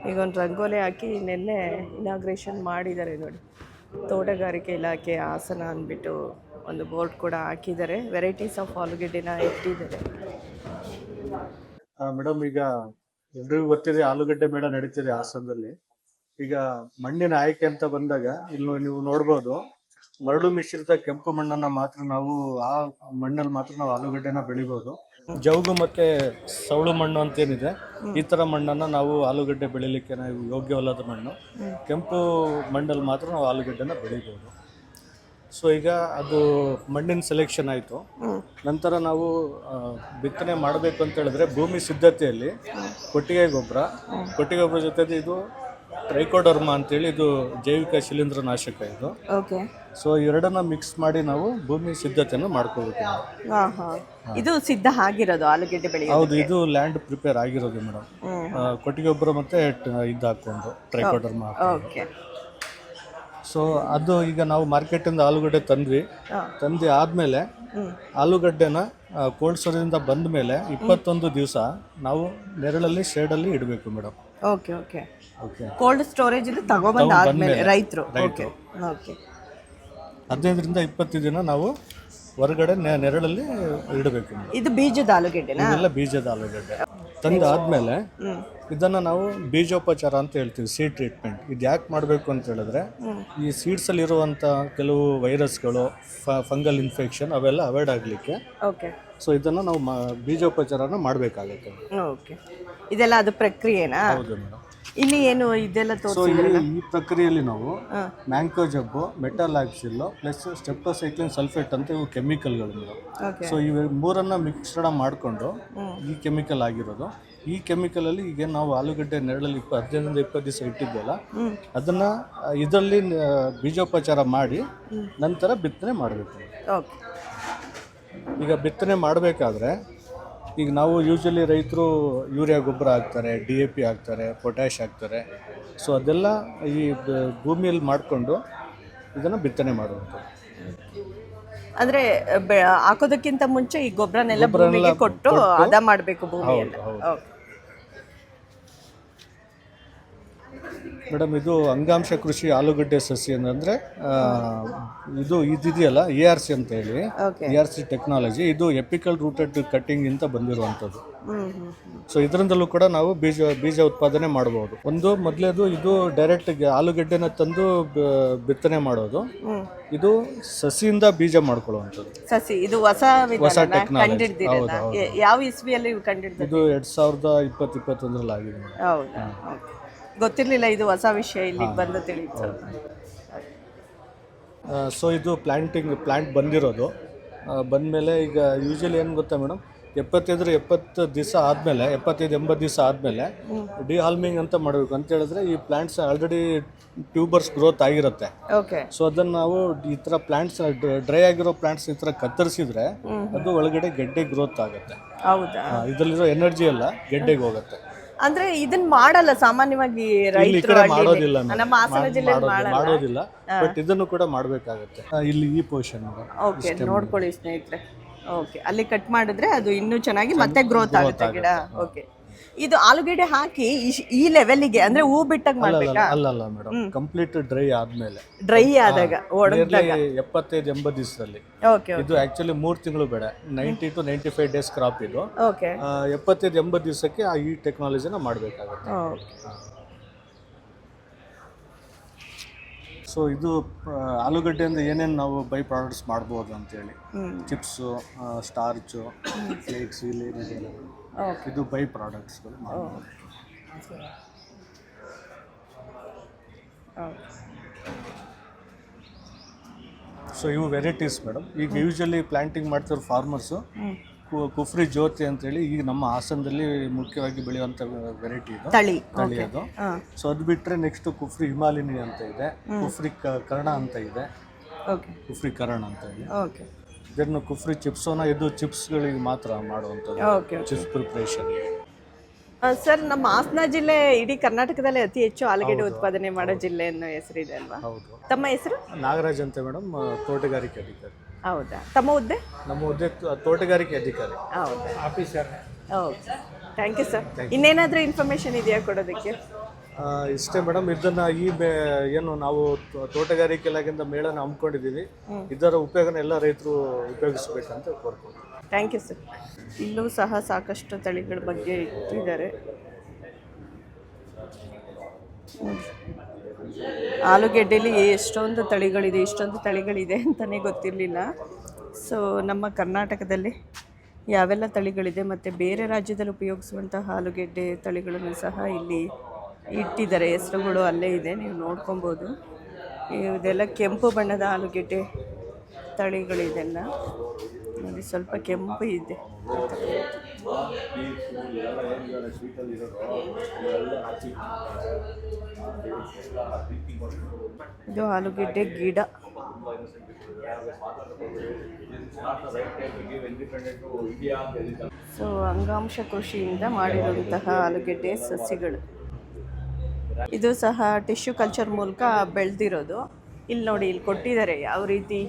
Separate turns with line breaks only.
ಈಗ ಒಂದು ರಂಗೋಲಿ ಹಾಕಿ ನಿನ್ನೆ ಇನಾಗ್ರೇಷನ್ ಮಾಡಿದ್ದಾರೆ ನೋಡಿ. ತೋಟಗಾರಿಕೆ ಇಲಾಖೆ ಹಾಸನ ಅಂದ್ಬಿಟ್ಟು ಒಂದು ಬೋರ್ಡ್ ಕೂಡ ಹಾಕಿದ್ದಾರೆ. ವೆರೈಟೀಸ್ ಆಫ್ ಆಲೂಗೆಡ್ಡೆನ ಇಟ್ಟಿದ್ದಾರೆ.
ಮೇಡಮ್, ಈಗ ಎಲ್ರಿಗೂ ಗೊತ್ತಿದೆ ಆಲೂಗಡ್ಡೆ ಮೇಳ ನಡೀತಿದೆ ಹಾಸನದಲ್ಲಿ. ಈಗ ಮಣ್ಣಿನ ಆಯ್ಕೆ ಅಂತ ಬಂದಾಗ ಇಲ್ಲಿ ನೀವು ನೋಡ್ಬೋದು, ಮರಳು ಮಿಶ್ರಿತ ಕೆಂಪು ಮಣ್ಣನ್ನ ಮಾತ್ರ ನಾವು ಆ ಮಣ್ಣಲ್ಲಿ ಮಾತ್ರ ನಾವು ಆಲೂಗಡ್ಡೆನ ಬೆಳಿಬೋದು. ಜೌಗು ಮತ್ತೆ ಸವಳು ಮಣ್ಣು ಅಂತೇನಿದೆ, ಈ ತರ ಮಣ್ಣನ್ನ ನಾವು ಆಲೂಗಡ್ಡೆ ಬೆಳಿಲಿಕ್ಕೆ ನಾವು ಯೋಗ್ಯವಲ್ಲದ ಮಣ್ಣು. ಕೆಂಪು ಮಣ್ಣಲ್ಲಿ ಮಾತ್ರ ನಾವು ಆಲೂಗಡ್ಡೆನ ಬೆಳಿಬೋದು. ಸೊ ಈಗ ಅದು ಮಣ್ಣಿನ ಸೆಲೆಕ್ಷನ್ ಆಯಿತು. ನಂತರ ನಾವು ಬಿತ್ತನೆ ಮಾಡಬೇಕು ಅಂತ ಹೇಳಿದ್ರೆ ಭೂಮಿ ಸಿದ್ಧತೆಯಲ್ಲಿ ಕೊಟ್ಟಿಗೆ ಗೊಬ್ಬರ ಜೊತೆಗೆ ಇದು ಟ್ರೈಕೋಡರ್ಮಾ ಅಂತೇಳಿ, ಇದು ಜೈವಿಕ ಶಿಲೀಂಧ್ರನಾಶಕ ಇದು. ಸೊ ಎರಡನ್ನ ಮಿಕ್ಸ್ ಮಾಡಿ ನಾವು ಭೂಮಿ ಸಿದ್ಧತೆಯನ್ನು ಮಾಡ್ಕೋಬೇಕು.
ಇದು ಸಿದ್ಧ ಆಗಿರೋದು ಆಲೂಗೆಡ್ಡೆ ಬೆಳೆ?
ಹೌದು, ಇದು ಲ್ಯಾಂಡ್ ಪ್ರಿಪೇರ್ ಆಗಿರೋದು ಮೇಡಮ್. ಕೊಟ್ಟಿಗೆ ಗೊಬ್ಬರ ಮತ್ತೆ ಇದು ಹಾಕೊಂಡು ಟ್ರೈಕೋಡರ್ಮಾ. ಸೊ ಅದು ಈಗ ನಾವು ಮಾರ್ಕೆಟಿಂದ ಆಲೂಗಡ್ಡೆ ತಂದು ಆದಮೇಲೆ ಆಲೂಗಡ್ಡೆನ ಕೋಲ್ಡ್ ಸ್ಟೋರೇಜಿಂದ ಬಂದ ಮೇಲೆ 21 ದಿವಸ ನಾವು ನೆರಳಲ್ಲಿ ಶೇಡಲ್ಲಿ ಇಡಬೇಕು madam.
Okay okay okay. Cold storage ಇಂದ ತಗೊಂಡು ಆದ್ಮೇಲೆ ರೈತರು
15ರಿಂದ 20 ದಿನ ನಾವು ಹೊರಗಡೆ ನೆರಳಲ್ಲಿ ಇಡಬೇಕು.
ಇದು ಬೀಜದ ಆಲೂಗೆಡ್ಡೆನಾ?
ಇದೆಲ್ಲ ಬೀಜದ ಆಲೂಗಡ್ಡೆ. ತಂದಾದ್ಮೇಲೆ ಇದನ್ನ ನಾವು ಬೀಜೋಪಚಾರ ಅಂತ ಹೇಳ್ತೀವಿ, ಸೀಡ್ ಟ್ರೀಟ್ಮೆಂಟ್. ಇದು ಯಾಕೆ ಮಾಡಬೇಕು ಅಂತ ಹೇಳಿದ್ರೆ, ಈ ಸೀಡ್ಸ್ ಅಲ್ಲಿ ಇರುವಂತ ಕೆಲವು ವೈರಸ್ಗಳು, ಫಂಗಲ್ ಇನ್ಫೆಕ್ಷನ್ ಅವೆಲ್ಲ ಅವಾಯ್ಡ್ ಆಗ್ಲಿಕ್ಕೆ. ಸೊ ಇದನ್ನ ನಾವು ಬೀಜೋಪಚಾರನ ಮಾಡಬೇಕಾಗುತ್ತೆ.
ಇದೆಲ್ಲ ಅದು ಪ್ರಕ್ರಿಯೆನಾ?
ಹೌದು ಮೇಡಮ್.
ಇಲ್ಲಿ ಏನು ಇದೆಲ್ಲ
ಈ ಪ್ರಕ್ರಿಯೆಯಲ್ಲಿ ನಾವು ಮ್ಯಾಂಕೋಜಬ್ಬು, ಮೆಟಾಲಾಕ್ಸಿಲ್ ಪ್ಲಸ್ ಸ್ಟೆಪ್ಟೋಸೈಕ್ಲಿನ್ ಸಲ್ಫೇಟ್ ಅಂತ ಇವು ಕೆಮಿಕಲ್ಗಳು ಮೇಡಮ್. ಸೊ ಇವು ಮೂರನ್ನ ಮಿಶ್ರಣ ಮಾಡಿಕೊಂಡು ಈ ಕೆಮಿಕಲ್ ಆಗಿರೋದು. ಈ ಕೆಮಿಕಲ್ ಅಲ್ಲಿ ಈಗ ನಾವು ಆಲೂಗಡ್ಡೆ ನೆರಳಲ್ಲಿ 15ರಿಂದ 20 ದಿವಸ ಇಟ್ಟಿದ್ದೆಲ್ಲ ಅದನ್ನ ಇದರಲ್ಲಿ ಬೀಜೋಪಚಾರ ಮಾಡಿ ನಂತರ ಬಿತ್ತನೆ ಮಾಡಬೇಕು. ಈಗ ಬಿತ್ತನೆ ಮಾಡಬೇಕಾದ್ರೆ ಈಗ ನಾವು ಯೂಶಲಿ ರೈತರು ಯೂರಿಯಾ ಗೊಬ್ಬರ ಹಾಕ್ತಾರೆ, DAP ಹಾಕ್ತಾರೆ, ಪೊಟ್ಯಾಶ್ ಹಾಕ್ತಾರೆ. ಸೊ ಅದೆಲ್ಲ ಈ ಭೂಮಿಯಲ್ಲಿ ಮಾಡಿಕೊಂಡು ಇದನ್ನು ಬಿತ್ತನೆ ಮಾಡುವಂಥದ್ದು.
ಅಂದರೆ ಹಾಕೋದಕ್ಕಿಂತ ಮುಂಚೆ ಈ ಗೊಬ್ಬರನೆಲ್ಲ ಭೂಮಿಗೆ ಕೊಟ್ಟು ಹದ ಮಾಡಬೇಕು ಭೂಮಿಯನ್ನು.
ಮೇಡಮ್, ಇದು ಅಂಗಾಂಶ ಕೃಷಿ ಆಲೂಗಡ್ಡೆ ಸಸಿ ಅಂದರೆ ಇದು ಇದೆಯಲ್ಲ ARC ಅಂತ ಹೇಳಿ, ARC ಟೆಕ್ನಾಲಜಿ. ಇದು ಎಪಿಕಲ್ ರೂಟೆಡ್ ಕಟ್ಟಿಂಗ್ ಅಂತ ಬಂದಿರುವಂಥದ್ದು. ಸೊ ಇದರಿಂದಲೂ ಕೂಡ ನಾವು ಬೀಜ ಉತ್ಪಾದನೆ ಮಾಡಬಹುದು. ಮೊದಲೇದು ಇದು ಡೈರೆಕ್ಟ್ ಆಲೂಗಡ್ಡೆನ ತಂದು ಬಿತ್ತನೆ ಮಾಡೋದು. ಇದು ಸಸಿಯಿಂದ ಬೀಜ ಮಾಡ್ಕೊಳ್ಳುವಂಥದ್ದು.
ಸಸಿ ಇದು ಹೊಸ ಟೆಕ್ನಾಲಜಿ. ಯಾವ ಇಸ್ವಿಯಲ್ಲಿ ಕಂಡಿಡಿದ್ರು?
ಇದು 2020-21 ಆಗಿದೆ.
ಹೌದಾ? ಗೊತ್ತಿರಲಿಲ್ಲ, ಇದು ಹೊಸ ವಿಷಯ, ಇಲ್ಲಿಗೆ ಬಂದು ತಿಳಿಯಿತು.
ಸೊ ಇದು ಪ್ಲಾಂಟ್ ಬಂದಿರೋದು. ಬಂದಮೇಲೆ ಈಗ ಯೂಶಲಿ ಏನು ಗೊತ್ತಾ ಮೇಡಮ್, 70 ದಿವಸ ಆದಮೇಲೆ, 75-80 ದಿವಸ ಆದಮೇಲೆ ಡಿಹಾಲ್ಮಿಂಗ್ ಅಂತ ಮಾಡಬೇಕು. ಅಂತ ಹೇಳಿದ್ರೆ ಈ ಪ್ಲಾಂಟ್ಸ್ ಆಲ್ರೆಡಿ ಟ್ಯೂಬರ್ಸ್ ಗ್ರೋತ್ ಆಗಿರುತ್ತೆ. ಸೊ ಅದನ್ನು ನಾವು ಈ ಥರ ಪ್ಲಾಂಟ್ಸ್, ಡ್ರೈ ಆಗಿರೋ ಪ್ಲಾಂಟ್ಸ್ ಈ ಥರ ಕತ್ತರಿಸಿದ್ರೆ ಅದು ಒಳಗಡೆ ಗೆಡ್ಡೆ ಗ್ರೋತ್ ಆಗುತ್ತೆ. ಇದರಲ್ಲಿರೋ ಎನರ್ಜಿ ಎಲ್ಲ ಗೆಡ್ಡೆಗೆ ಹೋಗುತ್ತೆ.
ಅಂದ್ರೆ ಇದನ್ನ ಮಾಡಲ್ಲ ಸಾಮಾನ್ಯವಾಗಿ ರೈತರು,
ಮಾಡೋದಿಲ್ಲ,
ನಮ್ಮ ಹಾಸನ ಜಿಲ್ಲೆಯಲ್ಲಿ
ಮಾಡೋದಿಲ್ಲ. ಬಟ್ ಇದನ್ನು ಕೂಡ ಮಾಡಬೇಕಾಗುತ್ತೆ. ಇಲ್ಲಿ ಈ ಪೋರ್ಷನ್
ನೋಡ್ಕೊಳ್ಳಿ ಸ್ನೇಹಿತರೆ. ಓಕೆ, ಅಲ್ಲಿ ಕಟ್ ಮಾಡಿದ್ರೆ ಅದು ಇನ್ನೂ ಚೆನ್ನಾಗಿ ಮತ್ತೆ ಗ್ರೋತ್ ಆಗುತ್ತೆ ಗಿಡ. ಓಕೆ, ಇದು ಆಲೂಗೆಡ್ಡೆ ಹಾಕಿ ಈ ಲೆವೆಲ್ಗೆ ಅಂದ್ರೆ ಹೂ ಬಿಟ್ಟಾಗ ಮಾಡ್ಬೇಕಾ?
ಅಲ್ಲ ಮೇಡಮ್, ಕಂಪ್ಲೀಟ್ ಡ್ರೈ
ಆದಾಗ
75-80 ದಿವಸದಲ್ಲಿ. ಇದು ಆಕ್ಚುಲಿ 3 ತಿಂಗಳು ಬೇಡ, 90 to 95 ಡೇಸ್ ಕ್ರಾಪ್ ಇದು. 75-80 ದಿವಸಕ್ಕೆ ಈ ಟೆಕ್ನಾಲಜಿನ ಮಾಡಬೇಕಾಗುತ್ತೆ. ಸೊ ಇದು ಆಲೂಗಡ್ಡೆಯಿಂದ ಏನೇನು ನಾವು ಬೈ ಪ್ರಾಡಕ್ಟ್ಸ್ ಮಾಡ್ಬೋದು ಅಂತೇಳಿ, ಚಿಪ್ಸು, ಸ್ಟಾರ್ಚು, ಫ್ಲೇಕ್ಸ್, ಇದು ಬೈ ಪ್ರಾಡಕ್ಟ್ಸ್ಗಳು. ಸೊ ಇವು ವೆರೈಟೀಸ್ ಮೇಡಮ್. ಈಗ ಯೂಶಲಿ ಪ್ಲಾಂಟಿಂಗ್ ಮಾಡ್ತಿರೋ ಫಾರ್ಮರ್ಸು ಕುಫ್ರಿ ಜ್ಯೋತಿ ಅಂತೇಳಿ ಈಗ ನಮ್ಮ ಹಾಸನದಲ್ಲಿ ಮುಖ್ಯವಾಗಿ ಬೆಳೆಯುವಂಥ ವೆರೈಟಿ ಇದು, ತಳಿ ಅದು. ಸೊ ಅದು ಬಿಟ್ಟರೆ ನೆಕ್ಸ್ಟ್ ಕುಫ್ರಿ ಹಿಮಾಲಿನಿ ಅಂತ ಇದೆ, ಕುಫ್ರಿ ಕರ್ಣ ಅಂತ ಇದೆ, ಕುಫ್ರಿ ಕರ್ಣ ಅಂತ ಇದೆ. ಇದನ್ನು ಕುಫ್ರಿ ಚಿಪ್ಸೋನ, ಇದು ಚಿಪ್ಸ್ಗಳಿಗೆ ಮಾತ್ರ ಮಾಡುವಂಥದ್ದು, ಚಿಪ್ಸ್ ಪ್ರಿಪ್ರೇಷನ್.
ಸರ್, ನಮ್ಮ ಹಾಸನ ಜಿಲ್ಲೆ ಇಡೀ ಕರ್ನಾಟಕದಲ್ಲಿ ಅತಿ ಹೆಚ್ಚು ಆಲೂಗೆಡ್ಡೆ ಉತ್ಪಾದನೆ ಮಾಡೋ ಜಿಲ್ಲೆ ಅನ್ನೋ ಹೆಸರಿದೆ ಅಲ್ವಾ? ತಮ್ಮ ಹೆಸರು?
ನಾಗರಾಜ್ ಅಂತ ಮೇಡಮ್, ತೋಟಗಾರಿಕೆ ಅಧಿಕಾರಿ.
ಹೌದಾ? ತಮ್ಮ ಹುದ್ದೆ?
ನಮ್ಮ ಹುದ್ದೆ ತೋಟಗಾರಿಕೆ ಅಧಿಕಾರಿ.
ಹೌದಾ?
Officer.
Okay, thank you sir. ಇನ್ನೇನಾದರೂ ಇನ್ಫಾರ್ಮೇಷನ್ ಇದೆಯಾ ಕೊಡೋದಕ್ಕೆ?
ಇಷ್ಟೇ ಮೇಡಮ್. ಇದನ್ನ ಏನು ನಾವು ತೋಟಗಾರಿಕೆ ಇಲಾಖೆಯಿಂದ ಮೇಳನ ಹಮ್ಮಿಕೊಂಡಿದ್ದೀವಿ. ಇದರ ಉಪಯೋಗನ ಎಲ್ಲ ರೈತರು ಉಪಯೋಗಿಸ್ಬೇಕಂತ ಕೋರ್ಕೊಳ್ತೀವಿ.
Thank you sir. ಇಲ್ಲೂ ಸಹ ಸಾಕಷ್ಟು ತಳಿಗಳ ಬಗ್ಗೆ ಇಟ್ಟಿದ್ದಾರೆ. ಆಲೂಗೆಡ್ಡೆಲಿ ಇಷ್ಟೊಂದು ತಳಿಗಳಿದೆ ಅಂತಲೇ ಗೊತ್ತಿರಲಿಲ್ಲ. ಸೊ ನಮ್ಮ ಕರ್ನಾಟಕದಲ್ಲಿ ಯಾವೆಲ್ಲ ತಳಿಗಳಿದೆ ಮತ್ತು ಬೇರೆ ರಾಜ್ಯದಲ್ಲಿ ಉಪಯೋಗಿಸುವಂತಹ ಆಲೂಗೆಡ್ಡೆ ತಳಿಗಳನ್ನು ಸಹ ಇಲ್ಲಿ ಇಟ್ಟಿದ್ದಾರೆ. ಹೆಸರುಗಳು ಅಲ್ಲೇ ಇದೆ, ನೀವು ನೋಡ್ಕೊಬೋದು. ಇದೆಲ್ಲ ಕೆಂಪು ಬಣ್ಣದ ಆಲೂಗೆಡ್ಡೆ ತಳಿಗಳಿದೆಲ್ಲ ನೋಡಿ, ಸ್ವಲ್ಪ ಕೆಂಪು ಇದೆ. ಇದು ಆಲೂಗೆಡ್ಡೆ ಗಿಡ. ಸೊ ಅಂಗಾಂಶ ಕೃಷಿಯಿಂದ ಮಾಡಿರುವಂತಹ ಆಲೂಗೆಡ್ಡೆ ಸಸಿಗಳು. ಇದು ಸಹ ಟಿಶ್ಯೂ ಕಲ್ಚರ್ ಮೂಲಕ ಬೆಳೆದಿರೋದು. ಇಲ್ಲಿ ನೋಡಿ, ಇಲ್ಲಿ ಕೊಟ್ಟಿದ್ದಾರೆ ಯಾವ ರೀತಿ